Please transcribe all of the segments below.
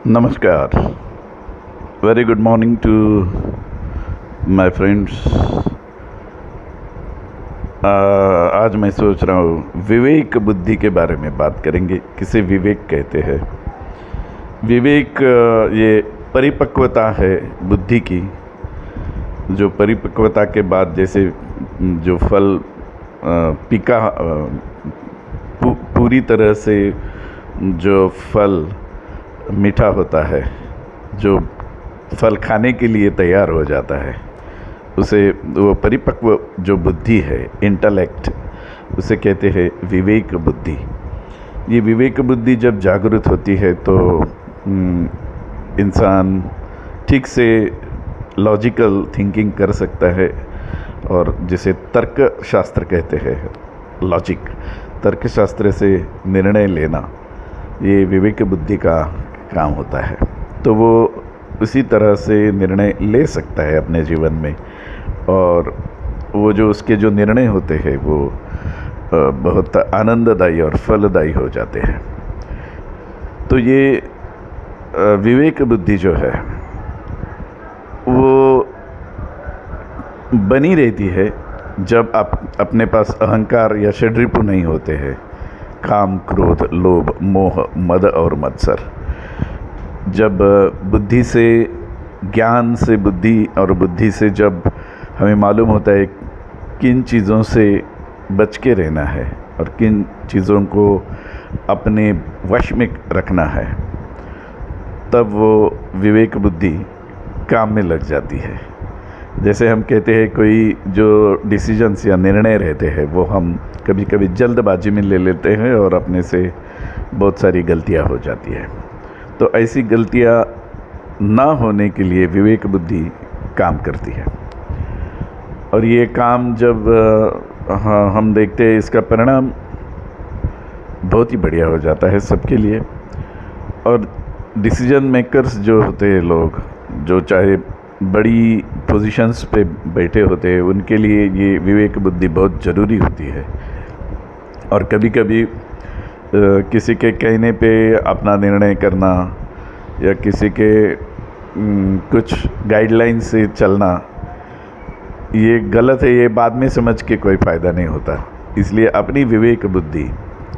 नमस्कार। Very good morning to my friends. आज मैं सोच रहा हूँ विवेक बुद्धि के बारे में बात करेंगे। किसे विवेक कहते हैं? विवेक ये परिपक्वता है बुद्धि की, जो परिपक्वता के बाद जैसे जो फल पीका पूरी तरह से जो फल मीठा होता है, जो फल खाने के लिए तैयार हो जाता है, उसे वो परिपक्व जो बुद्धि है, इंटेलेक्ट, उसे कहते हैं विवेक बुद्धि। ये विवेक बुद्धि जब जागृत होती है तो इंसान ठीक से लॉजिकल थिंकिंग कर सकता है, और जिसे तर्क शास्त्र कहते हैं, लॉजिक, तर्क शास्त्र से निर्णय लेना, ये विवेक बुद्धि का काम होता है। तो वो उसी तरह से निर्णय ले सकता है अपने जीवन में, और वो जो उसके जो निर्णय होते हैं वो बहुत आनंददायी और फलदायी हो जाते हैं। तो ये विवेक बुद्धि जो है वो बनी रहती है जब आप अपने पास अहंकार या षड्रिपु नहीं होते हैं, काम, क्रोध, लोभ, मोह, मद और मत्सर। जब बुद्धि से, ज्ञान से बुद्धि और बुद्धि से जब हमें मालूम होता है किन चीज़ों से बच के रहना है और किन चीज़ों को अपने वश में रखना है, तब वो विवेक बुद्धि काम में लग जाती है। जैसे हम कहते हैं कोई जो डिसीजंस या निर्णय रहते हैं वो हम कभी कभी जल्दबाजी में ले लेते हैं और अपने से बहुत सारी गलतियां हो जाती है। तो ऐसी गलतियां ना होने के लिए विवेक बुद्धि काम करती है, और ये काम जब हम देखते हैं, इसका परिणाम बहुत ही बढ़िया हो जाता है सबके लिए। और डिसीजन मेकर्स जो होते हैं लोग, जो चाहे बड़ी पोजीशंस पे बैठे होते हैं, उनके लिए ये विवेक बुद्धि बहुत ज़रूरी होती है। और कभी कभी किसी के कहने पे अपना निर्णय करना या किसी के कुछ गाइडलाइन से चलना, ये गलत है, ये बाद में समझ के कोई फ़ायदा नहीं होता। इसलिए अपनी विवेक बुद्धि,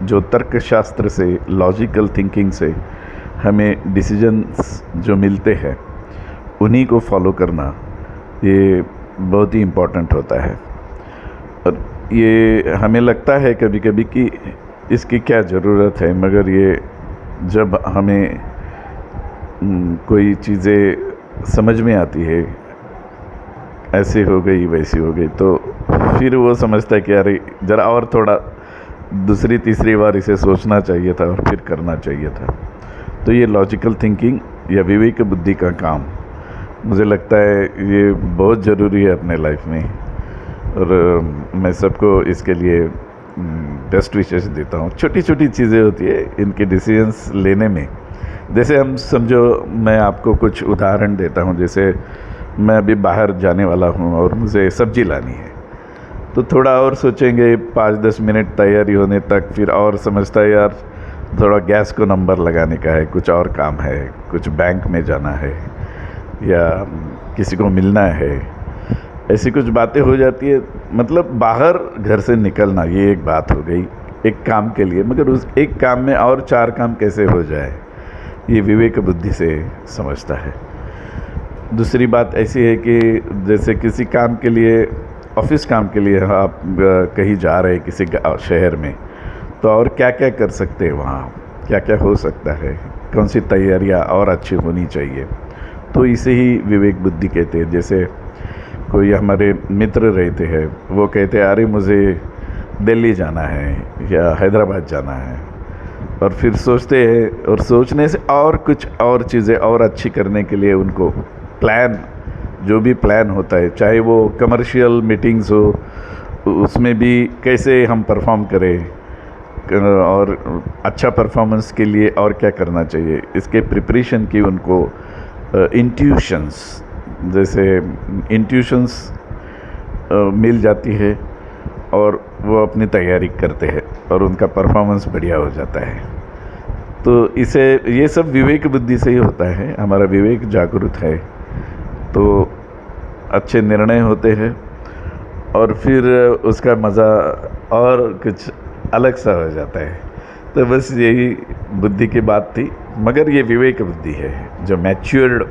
जो तर्कशास्त्र से, लॉजिकल थिंकिंग से हमें डिसीजंस जो मिलते हैं, उन्हीं को फॉलो करना ये बहुत ही इम्पोर्टेंट होता है। और ये हमें लगता है कभी कभी कि इसकी क्या ज़रूरत है, मगर ये जब हमें कोई चीज़ें समझ में आती है, ऐसे हो गई वैसी हो गई, तो फिर वो समझता है कि अरे ज़रा और थोड़ा दूसरी तीसरी बार इसे सोचना चाहिए था और फिर करना चाहिए था। तो ये लॉजिकल थिंकिंग या विवेक बुद्धि का काम, मुझे लगता है ये बहुत ज़रूरी है अपने लाइफ में, और मैं सबको इसके लिए बेस्ट विशेष देता हूँ। छोटी छोटी चीज़ें होती है इनके डिसीजंस लेने में। जैसे हम समझो, मैं आपको कुछ उदाहरण देता हूँ। जैसे मैं अभी बाहर जाने वाला हूँ और मुझे सब्ज़ी लानी है, तो थोड़ा और सोचेंगे 5-10 मिनट तैयारी होने तक, फिर और समझता है यार थोड़ा गैस को नंबर लगाने का है, कुछ और काम है, कुछ बैंक में जाना है या किसी को मिलना है, ऐसी कुछ बातें हो जाती है। मतलब बाहर घर से निकलना, ये एक बात हो गई एक काम के लिए, मगर उस एक काम में और 4 काम कैसे हो जाए, ये विवेक बुद्धि से समझता है। दूसरी बात ऐसी है कि जैसे किसी काम के लिए, ऑफिस काम के लिए आप कहीं जा रहे हैं किसी शहर में, तो और क्या क्या कर सकते हैं, वहाँ क्या क्या हो सकता है, कौन सी तैयारियाँ और अच्छी होनी चाहिए, तो इसे ही विवेक बुद्धि कहते हैं। जैसे कोई हमारे मित्र रहते हैं, वो कहते हैं अरे मुझे दिल्ली जाना है या हैदराबाद जाना है, और फिर सोचते हैं, और सोचने से और कुछ और चीज़ें और अच्छी करने के लिए उनको प्लान, जो भी प्लान होता है, चाहे वो कमर्शियल मीटिंग्स हो, उसमें भी कैसे हम परफॉर्म करें और अच्छा परफॉर्मेंस के लिए और क्या करना चाहिए, इसके प्रिपरेशन की उनको इंट्यूशंस, जैसे इंट्यूशंस मिल जाती है, और वो अपनी तैयारी करते हैं और उनका परफॉर्मेंस बढ़िया हो जाता है। तो इसे ये सब विवेक बुद्धि से ही होता है, हमारा विवेक जागरूक है तो अच्छे निर्णय होते हैं और फिर उसका मज़ा और कुछ अलग सा हो जाता है। तो बस यही बुद्धि की बात थी, मगर ये विवेक बुद्धि है जो मैच्योर्ड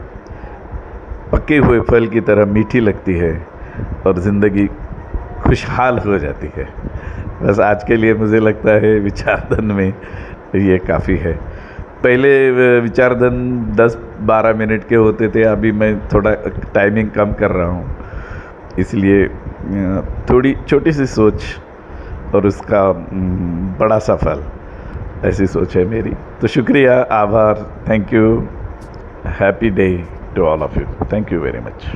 पके हुए फल की तरह मीठी लगती है और ज़िंदगी खुशहाल हो जाती है। बस आज के लिए मुझे लगता है विचारधन में ये काफ़ी है। पहले विचारधन 10-12 मिनट के होते थे, अभी मैं थोड़ा टाइमिंग कम कर रहा हूँ, इसलिए थोड़ी छोटी सी सोच और उसका बड़ा सा फल, ऐसी सोच है मेरी। तो शुक्रिया, आभार, thank you, happy day to all of you, thank you very much.